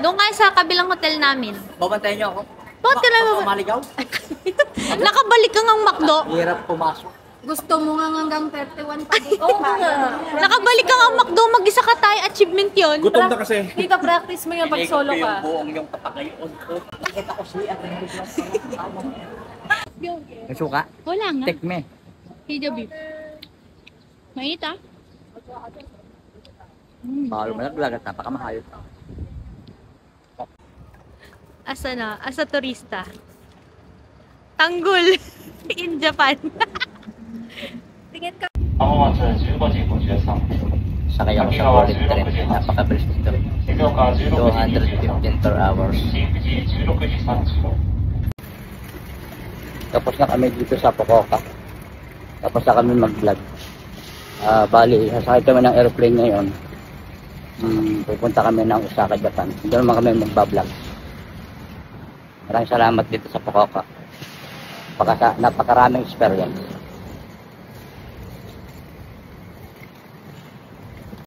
Doon kayo sa kabilang hotel namin. Babantayan niyo ako. Bakit ka na Maligaw? Nakabalik ka ngang McDo. Hirap pumasok. Gusto mo nga hanggang 31 pa dito. Oo nga. Nakabalik ka ngang McDo, mag-isa ka tayo, achievement yun. Gutom na kasi. Dito, practice mo yung pag solo Yung ka. buong yung kapagayon ko. Nakita ko siya. May suka? Wala nga. Tekme. Hida beef. Mainit ah. Mahal mo naglagat. Napakamahal. Asa na? Asa turista. Tanggol. In Japan. Tingin ka. 浜松15時53分 Sakay ako sa bullet train. Napakabilis nito. 静岡16時215 per hours. 新富士16時35 Tapos na kami dito sa Fukuoka. Tapos na kami mag-vlog. Bali, sasakay kami ng airplane ngayon. Pupunta kami ng Osaka, Japan. Doon naman kami magbablog. Maraming salamat dito sa Fukuoka. Napakaraming experience.